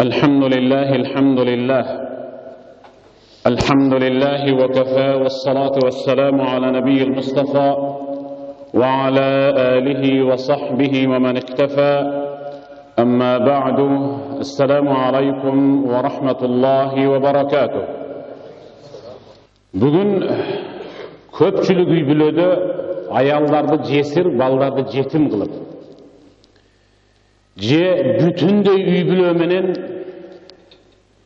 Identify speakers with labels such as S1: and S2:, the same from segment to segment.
S1: الحمد لله وكفى والصلاة والسلام على نبي المصطفى وعلى آله وصحبه ومن اكتفى أما بعد السلام عليكم ورحمة الله وبركاته. Bugün köpçülük üy-бүлөдө аялдарды жесир, балдарды жетим кылып, же бүтүндөй üy-бүлө менен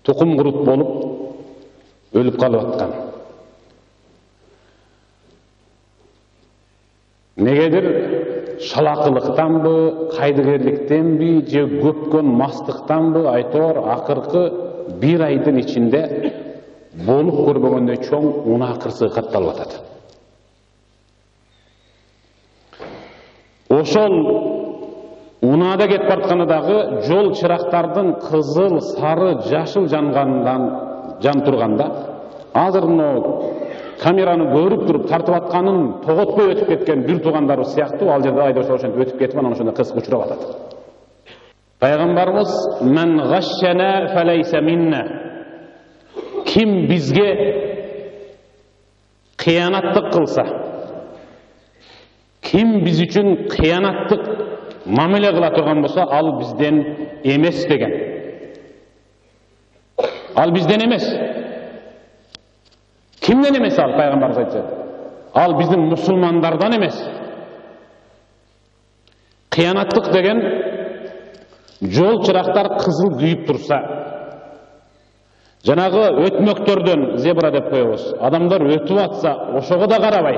S1: тукум курут болуп өлүп калып аткан. Негедир шалакылыктанбы, кайдыгерликтенби, же көпкөн мастыктанбы, айтор акыркы бир айдын ичинде болуп көрбөгөндөй чоң унаа кырсыгы катталып атат. Ошол унаада кетип бараткандагы жол чырактардын кызыл, сары, жашыл жан турганда, азыр камераны көрүп туруп тартып атканын тоготпой өтүп кеткен бир туугандар сыяктуу ал жерде айдоочу ошентип өтүп кетип анан ошондо кырсык учурап атат. Пайгамбарыбыз "Мен гашшана фалайса минна" ким бизге кыянаттык кылса, ким биз үчүн кыянаттык мамиле кыла турган болсо, ал бизден эмес деген. Ал бизден эмес. Кимден эмес ал? Пайгамбарыбыз айтты. Ал биздин мусулмандардан эмес. Кыянаттык деген жол чырактар кызыл күйүп турса, жанагы өтмөктөрдөн, зебра деп коебуз, адамдар өтүп атса, ошого да карабай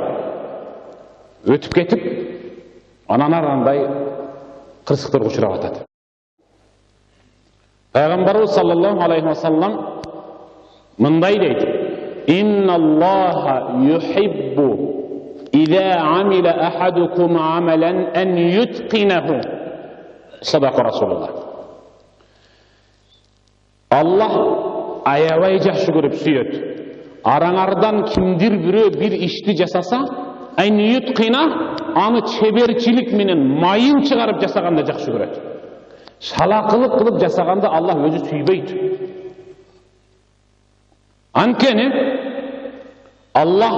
S1: өтүп кетип, анан арандай кырсыктарга учурап атат. Пайгамбарыбыз саллаллаху алейхи ва саллам мындай дейт: "Инналлаха юхиббу иза амила ахадукум амалан ан ютқинаху." Садака Расулуллах. Аллах аябай жакшы көрүп сүйөт. Араңардан кимдир бирөө бир ишти жасаса, ан ютқина, аны чеберчилик менен майын чыгарып жасаганда жакшы көрөт. Шалакылык кылып жасаганда Аллах өзү сүйбөйт. Анткени Аллах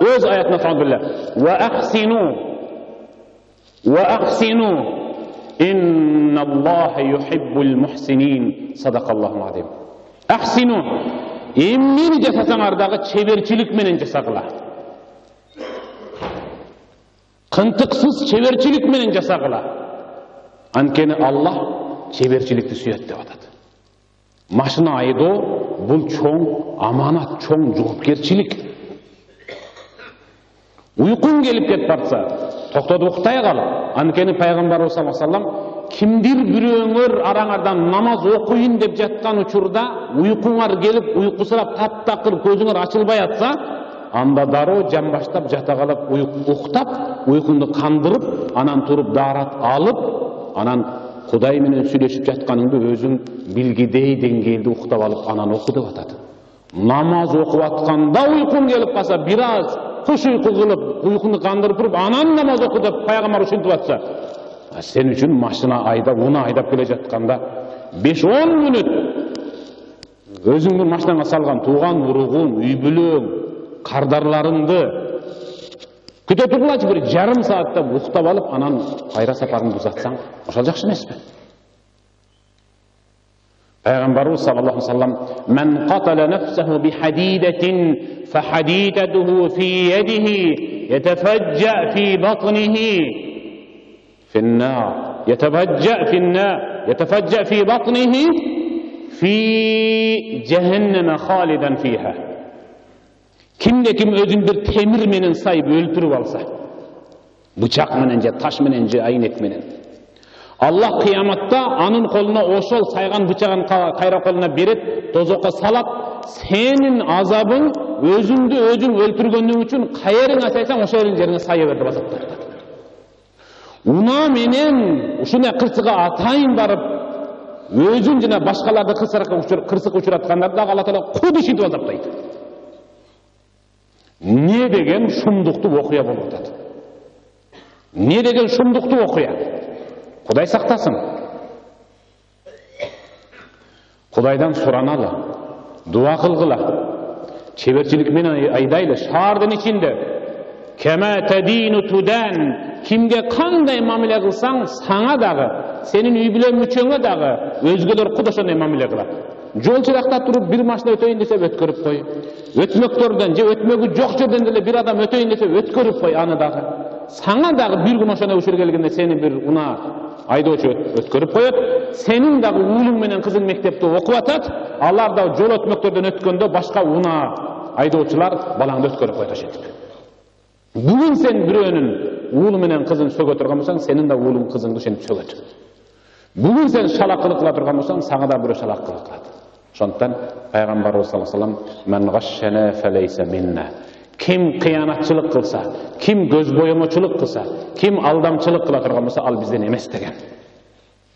S1: өз аятына таңдырды. Ва ахсину инналлаха юхиббул мухсинин. Садакаллаху азим. Ахсину, эмнени жасасаңар дагы чеберчилик менен жасагыла. Кынтыксыз чеберчилик менен жасагыла. Анткени Аллах чеберчиликти сүйөт деп атат. Машина айдоо бул чоң аманат, чоң жоопкерчилик. Уйкуң келип кетип барса, токтотуп уктай кал. Анткени Пайгамбарыбыз саллаллаху алейхи ва саллам кимдир бирөөңөр араңардан намаз окуйын деп жаткан учурда уйкуңар келип, уйкусурап таптакыр көзүңөр ачылбай атса, анда дароо жамбаштап жата калып уктап, уйкуңду кандырып, анан туруп даарат алып, анан Кудай менен сүйлөшүп жатканыңды өзүң билгидей деңгээлде уктап алып, анан оку деп атат. Намаз окуп атканда уйкуң келип калса, бир аз куш уйку кылып, уйкуңду кандырып туруп, анан намаз оку деп Пайгамбар ушинтип атса, сен үчүн машина айдап, уна айдап келе жатканда 5-10 мүнөт өзүңдүн машинаңа салган тууган уругуң, үй-бүлөң, кардарларыңды күтө тургулачы бир жарым саатта уктап алып, анан кайра сапарыңды узатсаң, ошол жакшы эмеспи? Пайгамбарыбыз саллаллаху алейхи ва саллам: "Мен катала нафсаху бихадидатин фахадидатуху фи ядихи ятафаджа фи батнихи фин-нар, ятафаджа фи батнихи фи джаханнама халидан фиха." Kimde kim özün bir temir menen sayıp öldürüp alsa, bıçak menen же taş menen же айнек менен, Allah kıyamatta anın koluna oşol saygan bıçağın kayra koluna berip tozokka salap, senin azabın özündü özün öldürgöndüğün için kayerine saysan oşo yerine sayı verdi basaplar. Una menen uşuna kırsıga atayın barıp özün jana başkalarda kırsık uçuratkanlarda Allah Taala kudu şintip azaptaydı. Не деген шумдуктуу окуя болуп атат. Не деген шумдуктуу окуя. Кудай сактасын. Кудайдан сураналы, дуа кылгыла, чеберчилик менен айдайлы, шаардын ичинде кема тадину тудан, кимге кандай мамиле кылсаң, саңа дагы, сенин үй бүлө мүчөңө дагы өзгөлөр куд ошондой мамиле кылат. Жол чыракта туруп бир машина өтөйүн десе өткөрүп кой. Өтмөктөрдөн же өтмөгү жок жерден деле бир адам өтөйүн десе өткөрүп кой аны дагы. Саңа дагы бир күн ошондой учур келгенде сени бир унаа айдоочу өткөрүп коет. Сенин дагы уулуң менен кызың мектепте окуп атат. Алар да жол өтмөктөрдөн өткөндө башка унаа айдоочулар балаңды өткөрүп коет ошентип. Бүгүн сен бирөөнүн уулу менен кызын сөгө турган болсоң, сенин да уулуң кызыңды ошентип сөгөт. Бүгүн сен шалакылык кыла турган болсоң, сага да бирөө шалакылык кылат. Ошондуктан пайгамбарыбыз саллаллаху алейхи ва саллям "Мен гашшана фалейса минна". Ким кыянатчылык кылса, ким көз боемочулук кылса, ким алдамчылык кыла турган болсо, ал бизден эмес деген.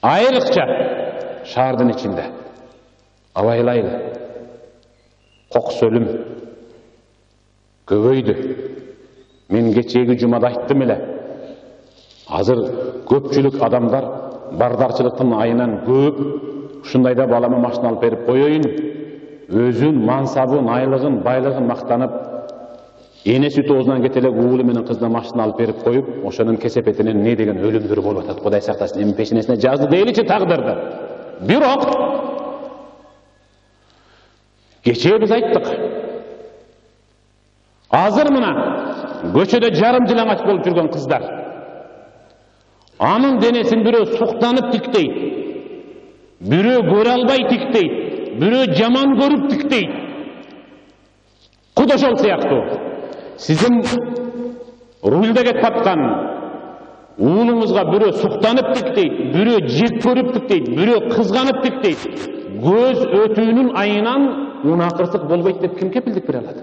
S1: Айрыкча шаардын ичинде абайлайлы. Кокус өлүм көбөйдү. Мен кечеги жумада айттым эле. Азыр көпчүлүк адамдар бардарчылыктын айынан көп ушундайда балама машина алып берип коёюн, өзүн мансабын, айлыгын, байлыгын мактанып, эне сүт оозунан кете эле уулу менен кызына машина алып берип коюп, ошонун кесепетинен не деген өлүмдөр болуп атат. Кудай сактасын, эми пешенесине жазды дейличи тагдырды. Бирок кечээ биз айттык. Азыр мына көчөдө жарым жылаңач болуп жүргөн кыздар. Анын денесин бирөө суктанып тиктейт. Бирөө көрө албай тиктейт. Бирөө жаман көрүп тиктейт. Куд ошол сыяктуу. Сизин рулде кетип аткан уулуңузга бирөө суктанып тиктейт, бирөө жек көрүп тиктейт, бирөө кызганып тиктейт. Көз өтүүнүн айынан унакырсык болбойт деп ким кепилдик бере алат?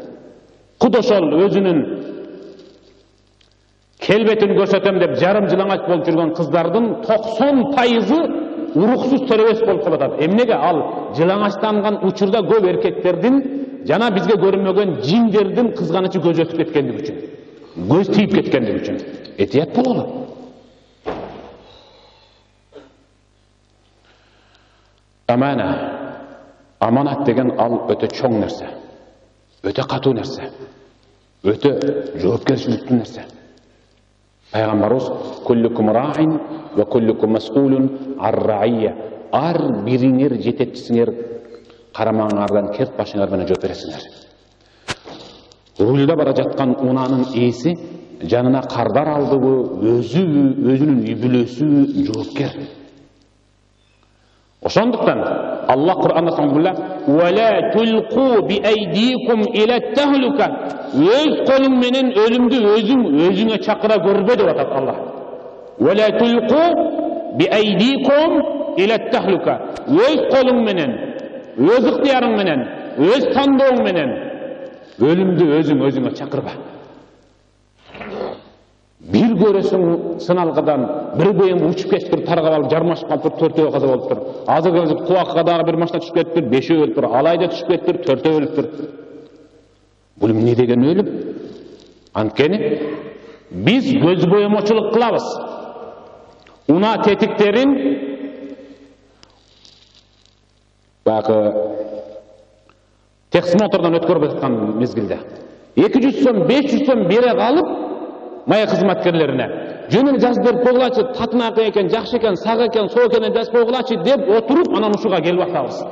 S1: Куд ошол өзүнүн келбетин көрсөтөм деп жарым жылаңач болуп жүргөн кыздардын 90% уруксуз төрөбөс болуп калат. Эмнеге? Ал жылаңачтанган учурда көп эркектердин жана бизге көрүнмөгөн жиндердин кызганычы көз өтүп кеткендиги үчүн, көз тийип кеткендиги үчүн. Этият болгула. Аманат деген ал өтө чоң нерсе, өтө катуу нерсе, өтө жоопкерчиликтүү нерсе. Пайгамбарыбыз "Куллукум раин ва куллукум мас'улун ар-раия". Ар бириңер жетекчисиңер, карамаңардан керт башыңар менен жооп бересиңер. Рулда бара жаткан унаанын ээси жанына кардар алдыбы, өзүнүн үй бүлөсү жоопкер. Ошондуктан Аллах Кур'анда саңгыла "Вала тулқу би айдикум иля тахлука". Өз колуң менен өлүмдү өзүңө чакыра көрбө деп атат Аллах. "Вала тулқу би айдикум иля тахлука". Өз колуң менен, өз ыктыярың менен, өз тандооң менен өлүмдү өзүңө чакырба. Bir görесің сыналғадан бір бөйім учып кетіп тұр, тарғап алып, жармашып қалып тұр, төртеуі қаза болып тұр. Азыр қуаққадағы бір машина түсіп кетіп тұр, бешеуі өліп тұр, алайда түсіп кетіп тұр, төртеуі өліп тұр. Бұл не деген өлім? Анткени біз көз боямаушылық қылабыз. Уна тетіктерін техсмотордан өткөрүп жатқан мезгилде 200 сом, 500 сом бере қалып, мая кызматкерлерине жөнүн жазып берип койгулачы, татынакы экен, жакшы экен, сак экен, соо экенин жазып койгулачы деп отуруп анан ушуга келип атабыз.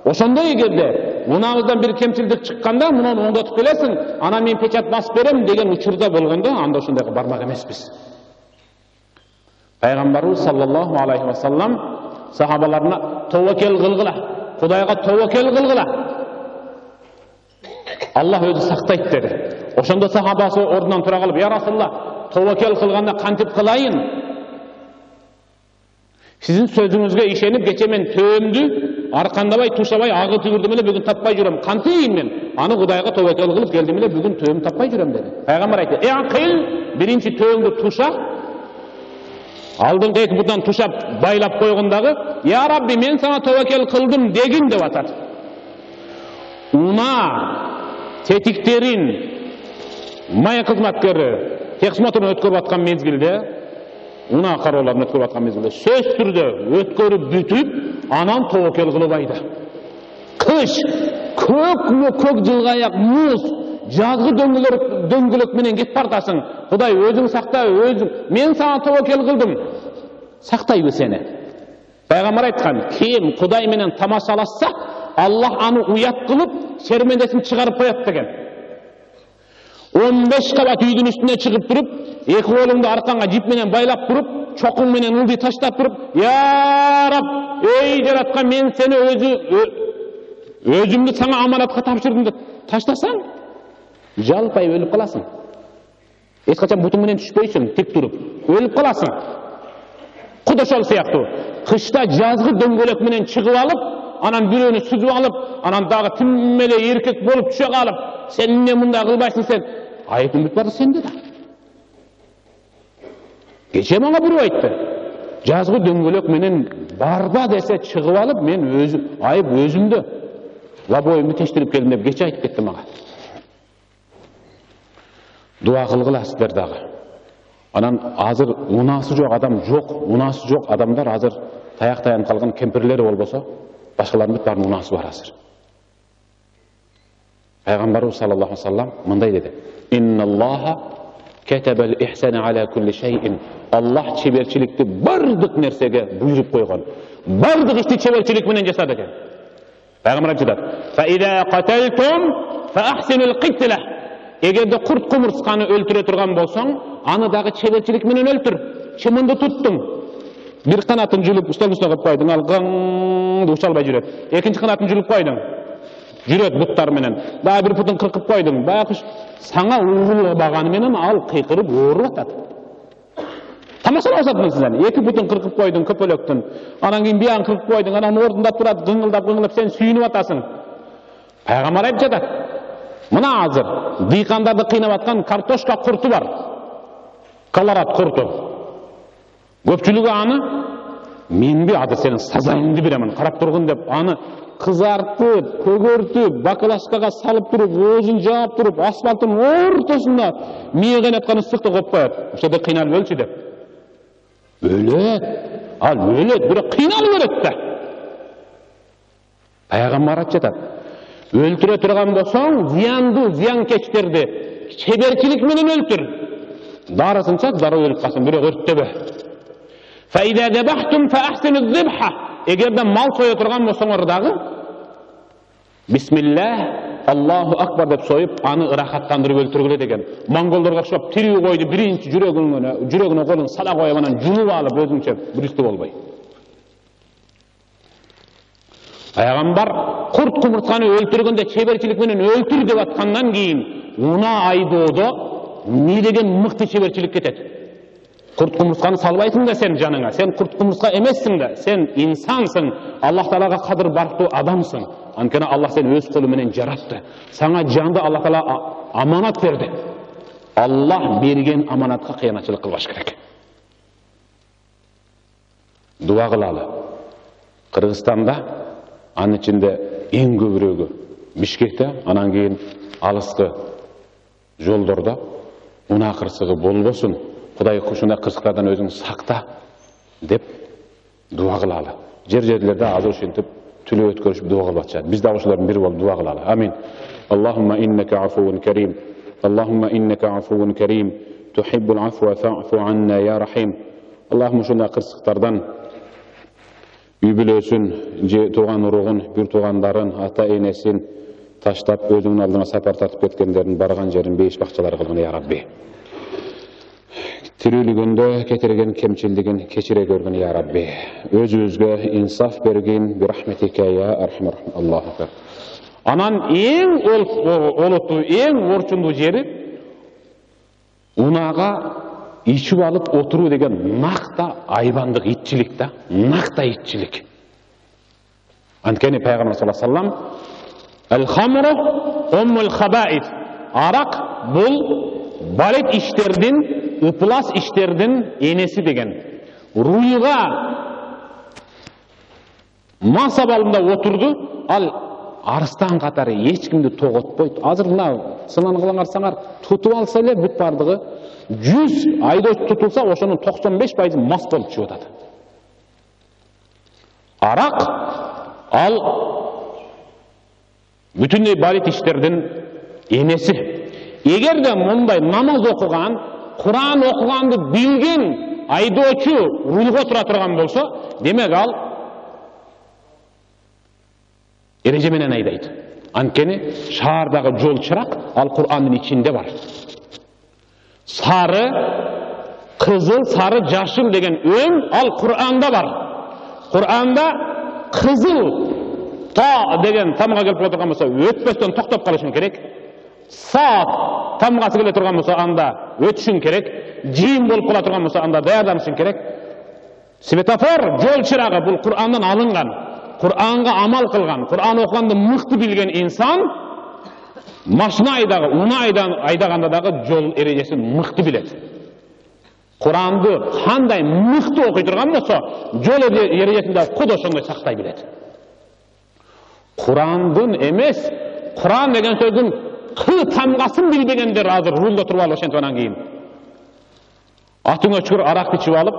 S1: Ошондой эгерде мунабыздан бир кемчилдик чыкканда, мунун оңдотуп келесиң, анан мен печат басып берем деген учурда болгондо, анда ошондойго бармак эмеспиз. Пайгамбарыбыз саллаллаху алейхи ва саллам сахабаларына "Таваккел кылгыла, Кудайга таваккел кылгыла. Аллах өзү сактайт" деди. Ошондо сахабасы ордунан тура калып, "Я Расулаллах, таваккел кылганда кантип кылайын? Сизин сөзүңүзгө ишенип, кече мен төөмдү аркандабай, тушабай, агы түгүрдүм эле, бүгүн таппай жүрөм. Кантип мен? Аны Кудайга таваккел кылып келдим эле, бүгүн төөм таппай жүрөм" деди. Пайгамбар айтты: "Акыл, биринчи төөңдү туша, алдыңкы эки бутан тушап байлап койгондагы, "Я Рабби, мен сага таваккел кылдым" дегин" деп атат. Уна тетиктерин мая кызматкери техсмотордон өткөрүп аткан мезгилде, уна кароолордун өткөрүп аткан мезгилде сөз түрдө өткөрүп бүтүп, анан таваккел кылбайды. Kış, көк жылғаяқ мұз, жазғы дөңгелек менен кет бартасың. Құдай өзің сақта, мен саған тәуекел қылдым. Сақтайды сені. Пайғамбар айтқан, кем Құдай менен тамашаласа, Аллах аны уят қылып, шермендесін шығарып қояды деген. 15 қабат үйдің үстіне шығып тұрып, екі қолыңды арқанға жипменен байлап тұрып, чоқың менен ылди таштап тұрып, я Раб, ей жаратқан, мен сені өзімді саңа аманатқа тапсырдым деп таштасаң, жалпай өліп қаласың. Ешқашан бұтың менен түшпейсің, тік тұрып, өліп қаласың. Құда сол сияқты. Қышта жазғы дөңгелек менен шығып алып, анан біреуіні сүзіп алып, анан дағы тіммеле еркек болып түше қалып, сен не мұнда қылбайсың, сен айыпың бітіп барды сенде да. Кеше маңа біреу айтты, жазғы дөңгелек менен барба десе шығып алып, мен айып өзімді лабойымды тештіріп келдім деп кеше айтып кетті маған. Дуа қылғыла сіздер дағы. Анан азыр унасы жоқ адам жоқ, унасы жоқ адамдар азыр таяқ-таян қалған кемпірлері болбосо, башкалардын баарын унасы бар азыр. Пайғамбарыбыз саллаллаху алейхи ва саллям мындай dedi: "Инналлаха катабал ихсана аля кулли шайин." Аллах чеберчиликти бардык нерсеге буйруп койгон. Бардык ишти чеберчилик менен жасады экен. Пайгамбар айтат: "Фа иза каталтум фа ахсинул қитла." Эгерде курт кумурсканы өлтүрө турган болсоң, аны дагы чеберчилик менен өлтүр. Чымынды туттуң. Bir kanatın jülüp üstüne koyup koydun, al gıngdı uçalbay jüret. Ekinci kanatın jülüp koydun, jüret buttar menen. Daha bir putun kırkıp koydun, bayakış sana uğurlu bağanı menen al kıykırıp uğurlu atat. Tamasal asatmın sizden. Eki putun kırkıp koydun, köpölöktün. Anan keyin bir an kırkıp koydun, anan ordunda turat, gıngıldap sen suyunu atasın. Peygamber ayıp jatat. Mına hazır, dıykandardı kıynap atkan kartoşka kurtu var. Kalarat kurtu. Көпчүлүгү аны мен би азыр сенин сазайыңды беремин, карап тургун деп аны кызартып, көгөртүп, бакалашкага салып туруп, оозун жаап туруп, асфальттын ортосунда мээ кайнаткан ысыкты коюп коет. Ошондо кыйналып өлчү деп. Өлөт. Ал өлөт, бирок кыйналып өлөт да. Пайгамбар айтат: "Өлтүрө турган болсоң, зыянкечтерди чеберчилик менен өлтүр. Дарысын чак, дары өлүп калсын, бирок өрттөбө. فَإِذَا ذَبَحْتُمْ فَأَحْسِنُوا الذِّبْحَ." Эгерде мал сое турган болсоңор дагы Бисмилlah, Аллаху акбар деп союп, аны ырахаттандырып өлтүргүлө деген. Монголдорго окшоп тирүү койду, биринчи жүрөгүнө колун сала коюп анан жунуп алып өзүнчө бүрүстү болбой. Пайгамбар курт кумурсканы өлтүргөндө чеберчилик менен өлтүр деп аткандан кийин уна айдоодо не деген мыкты чеберчилик кетет. Kurt kumurskаны салбайсың да сен жаныңа. Сен курт кумурска эмессиң да. Сен инсансың. Аллах Таалага кадыр бартуу адамсың. Анткени Аллах сени өз колу менен жаратты. Саңа жанды Аллах Таала аманат берди. Аллах берген аманатка кыянатчылык кылбаш керек. Дуа кылалы. Кыргызстанда анын ичинде эң көбүрөгү Бишкекте, анан кийин алыскы жолдордо унаа кырсыгы болбосун. Құдай құшында қырсықтардан өзің сақта деп дуа қылалы. Жерлерде азыр ушинтип түлө өткөрүшүп дуа кылып атышат. Биз да ошолордун бири болуп дуа кылалы. Амин. Аллахумма иннека афуун карим. Аллахумма иннека афуун карим. Тухиббул афва фа'фу анна я рахим. Аллахум ушундай кырсыктардан үй бүлөсүн, же тууган уругун, бир туугандарын, ата энесин таштап өзүнүн алдына сапар тартып кеткендердин барган жерин бейиш бакчалары кылгын я Рабби. Тирүүлүгүндө кетирген кемчилдигин кечире көргөн я Рабби. Өзүбүзгө инсаф бергин би рахметике я архамар рахим. Аллаху акбар. Анан эң олуттуу, эң орчундуу жери унага ичип алып отуруу деген накта айбандык итчилик да, накта итчилик. Анткени Пайгамбар саллаллаху алейхи ва саллям "Ал-хамру уммул хабаис." Арак бул балет иштердин, ыплас иштердин энеси деген. Руйга маса балында отурду, ал арыстан катары эчкимди тоготпойт. Азыр мына сынан кылган карасаңар, тутуп алса эле бүт бардыгы 100 айдоч тутулса, ошонун 95% мас болуп чыгып атат. Арак ал бүтүндөй баалет иштердин энеси. Эгерде мындай намаз окуган, Куран окуганды билген айдоочу рулга тура турган болсо, демек ал эреже менен айдайт. Анткени шаардагы жол чырак ал Курандын ичинде бар. Сары, кызыл, сары, жашыл деген өң ал Куранда бар. Куранда кызыл та деген тамга келип отурган болсо, өтпөстөн токтоп калышың керек. Саат тамгасы келе турган болсо, анда өтүшүң керек. Жийин болуп кала турган болсо, анда даярданышың керек. Светофор, жол чырагы бул Курандан алынган. Куранга амал кылган, Куран окуганды мыкты билген инсан машина айдаганда дагы жол эрежесин мыкты билет. Куранды кандай мыкты окуй турган болсо, жол эрежесин дагы кудо ошондой сактай билет. Курандын эмес, Куран деген сөздүн кы тамгасын билбегендер азыр рулда туруп алып ошентип анан кийин атыңа чүгүр арак ичип алып,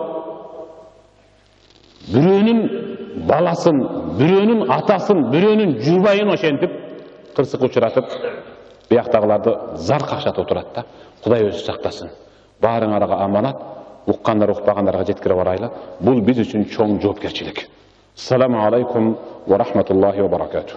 S1: бирөөнүн баласын, бирөөнүн атасын, бирөөнүн жубайын ошентип кырсык учуратып, бияктагыларды зар какшатып отурат да. Кудай өзү сактасын. Баарыңарга аманат, уккандар укпагандарга жеткире барайлы. Бул биз үчүн чоң жоопкерчилик. Ассаламу алейкум ва рахматуллахи ва баракатуh.